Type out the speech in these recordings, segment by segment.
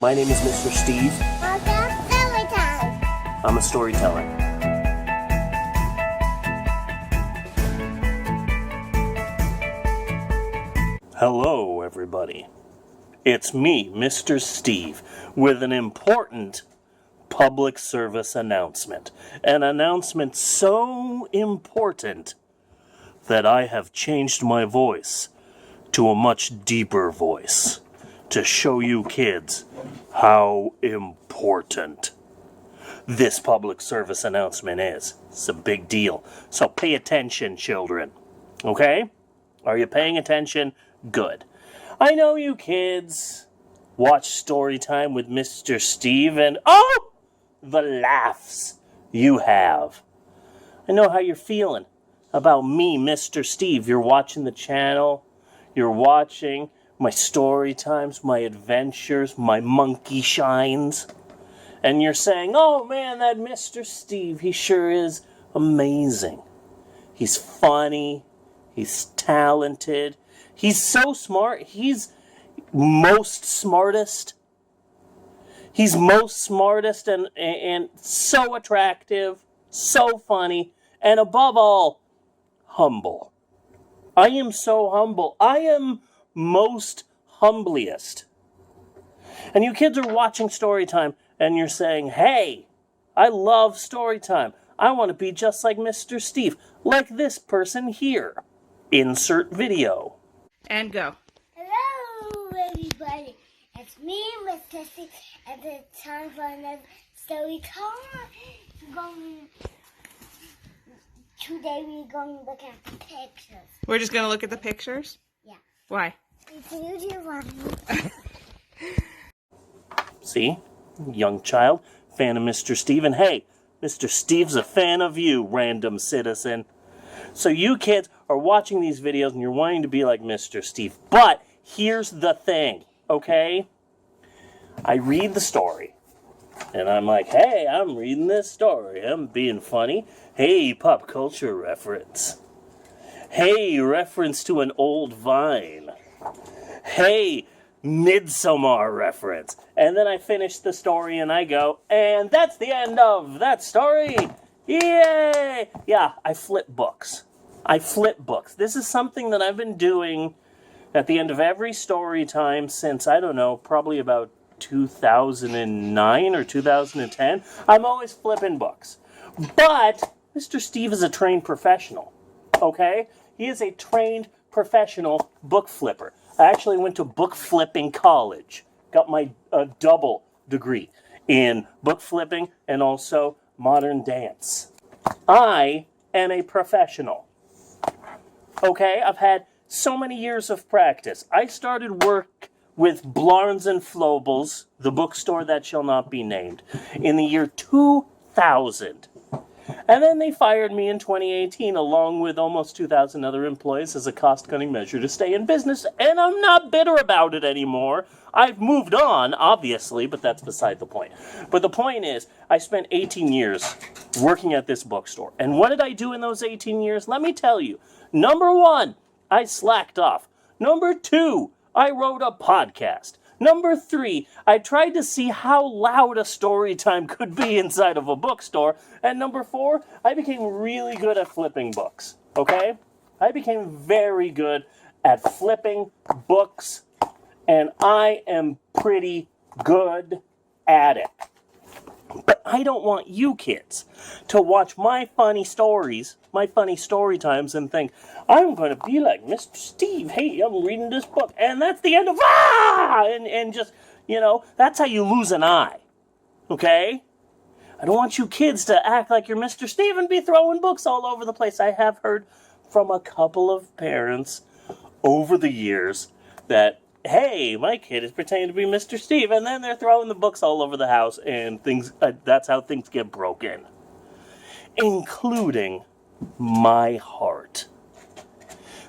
My name is Mr. Steve. Welcome story time. I'm a storyteller. Hello, everybody. It's me, Mr. Steve, with an important public service announcement. An announcement so important that I have changed my voice to a much deeper voice to show you kids how important this public service announcement is. It's a big deal. So pay attention, children. Okay? Are you paying attention? Good. I know you kids watch Storytime with Mr. Steve and oh, the laughs you have. I know how you're feeling about me, Mr. Steve. You're watching the channel. You're watching my story times, my adventures, my monkey shines. And you're saying, oh man, that Mr. Steve, he sure is amazing. He's funny. He's talented. He's so smart. He's most smartest. He's most smartest and so attractive, so funny, and above all, humble. I am so humble. I am most humbliest. And you kids are watching Storytime and you're saying, hey, I love Storytime. I want to be just like Mr. Steve, like this person here. Insert video. And go. Hello, everybody. It's me, Mr. Steve, and it's time for another story time. Today we're going to look at the pictures. We're just going to look at the pictures? Yeah. Why? It's you, Giovanni. See? Young child, fan of Mr. Steve. And hey, Mr. Steve's a fan of you, random citizen. So you kids are watching these videos and you're wanting to be like Mr. Steve. But here's the thing, okay? I read the story. And I'm like, hey, I'm reading this story. I'm being funny. Hey, pop culture reference. Hey, reference to an old Vine. Hey, Midsommar reference. And then I finish the story and I go, and that's the end of that story. Yay! Yeah, I flip books. This is something that I've been doing at the end of every story time since, I don't know, probably about 2009 or 2010. I'm always flipping books. But Mr. Steve is a trained professional, okay? He is a trained professional book flipper. I actually went to book flipping college. Got my double degree in book flipping and also modern dance. I am a professional. Okay, I've had so many years of practice. I started work with Blarnes and Flobles, the bookstore that shall not be named, in the year 2000. And then they fired me in 2018, along with almost 2,000 other employees as a cost-cutting measure to stay in business, and I'm not bitter about it anymore. I've moved on, obviously, but that's beside the point. But the point is, I spent 18 years working at this bookstore. And what did I do in those 18 years? Let me tell you. Number one, I slacked off. Number two, I wrote a podcast. Number three, I tried to see how loud a story time could be inside of a bookstore. And number four, I became really good at flipping books, okay? I became very good at flipping books, and I am pretty good at it. But I don't want you kids to watch my funny stories, my funny story times, and think, I'm going to be like Mr. Steve. Hey, I'm reading this book, and that's the end of, and just, that's how you lose an eye, okay? I don't want you kids to act like you're Mr. Steve and be throwing books all over the place. I have heard from a couple of parents over the years that, hey, my kid is pretending to be Mr. Steve, and then they're throwing the books all over the house, and that's how things get broken. Including my heart.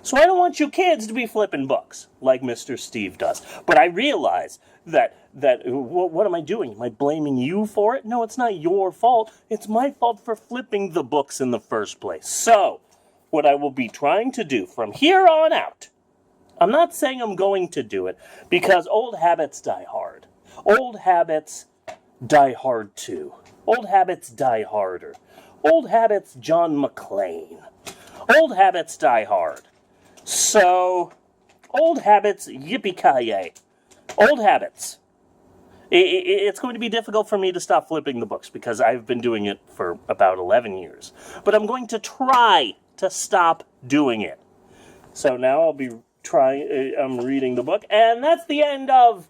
So I don't want you kids to be flipping books like Mr. Steve does. But I realize that what am I doing? Am I blaming you for it? No, it's not your fault. It's my fault for flipping the books in the first place. So, what I will be trying to do from here on out, I'm not saying I'm going to do it, because old habits die hard. Old habits die hard too. Old habits die harder. Old habits John McClane. Old habits die hard. So, old habits yippee-ki-yay. Old habits. It's going to be difficult for me to stop flipping the books because I've been doing it for about 11 years. But I'm going to try to stop doing it. So now I'll be I'm reading the book, and that's the end of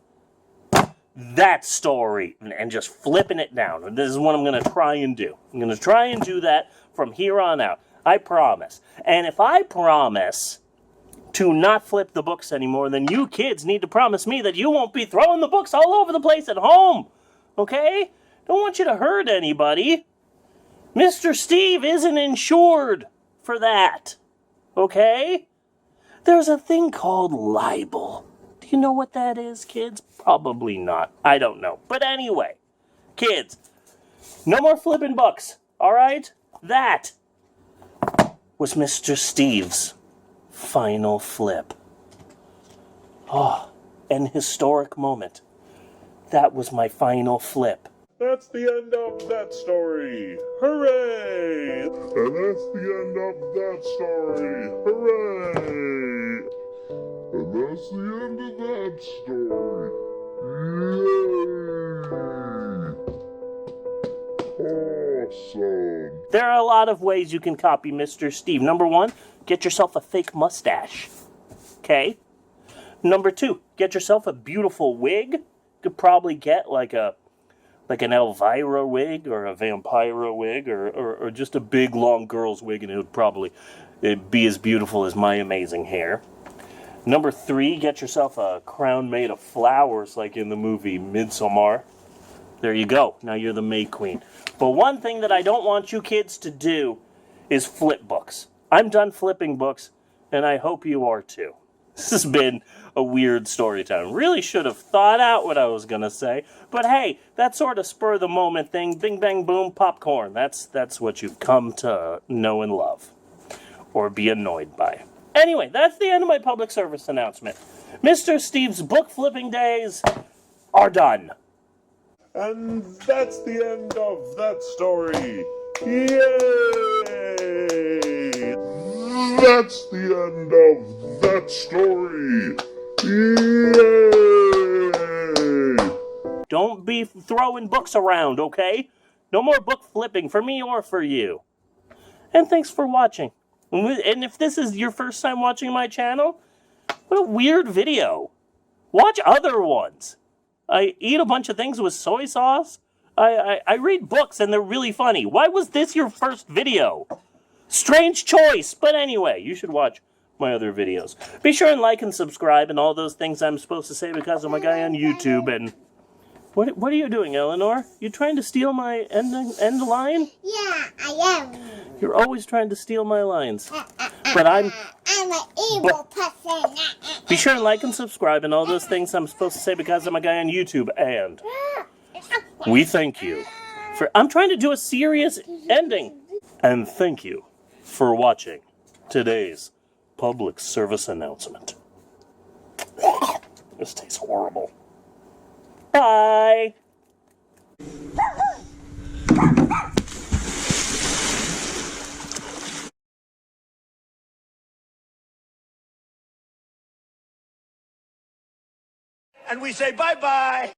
that story. And just flipping it down. This is what I'm going to try and do. I'm going to try and do that from here on out. I promise. And if I promise to not flip the books anymore, then you kids need to promise me that you won't be throwing the books all over the place at home. Okay? Don't want you to hurt anybody. Mr. Steve isn't insured for that. Okay? There's a thing called libel. Do you know what that is, kids? Probably not. I don't know. But anyway, kids, no more flipping books. All right? That was Mr. Steve's final flip. Oh, an historic moment. That was my final flip. That's the end of that story. Hooray! And that's the end of that story. Hooray! And that's the end of that story. Yay! Awesome. There are a lot of ways you can copy Mr. Steve. Number 1, get yourself a fake mustache. Okay? Number 2, get yourself a beautiful wig. You could probably get like an Elvira wig or a Vampira wig or just a big long girl's wig, and it'd be as beautiful as my amazing hair. Number 3, get yourself a crown made of flowers like in the movie Midsommar. There you go. Now you're the May Queen. But one thing that I don't want you kids to do is flip books. I'm done flipping books, and I hope you are too. This has been a weird story time. Really should have thought out what I was going to say. But hey, that sort of spur-of-the-moment thing, bing, bang, boom, popcorn. That's what you've come to know and love. Or be annoyed by. Anyway, that's the end of my public service announcement. Mr. Steve's book flipping days are done. And that's the end of that story. Yay! That's the end of that story. Yay! Don't be throwing books around, okay? No more book flipping for me or for you. And thanks for watching. And if this is your first time watching my channel, what a weird video. Watch other ones. I eat a bunch of things with soy sauce. I read books and they're really funny. Why was this your first video? Strange choice. But anyway, you should watch my other videos. Be sure and like and subscribe and all those things I'm supposed to say because I'm a guy on YouTube. And what are you doing, Eleanor? You trying to steal my end line? Yeah, I am. You're always trying to steal my lines. But I'm an evil person. Be sure and like and subscribe and all those things I'm supposed to say because I'm a guy on YouTube. And we thank you for... I'm trying to do a serious ending. And thank you for watching today's public service announcement. This tastes horrible. Bye! And we say bye-bye.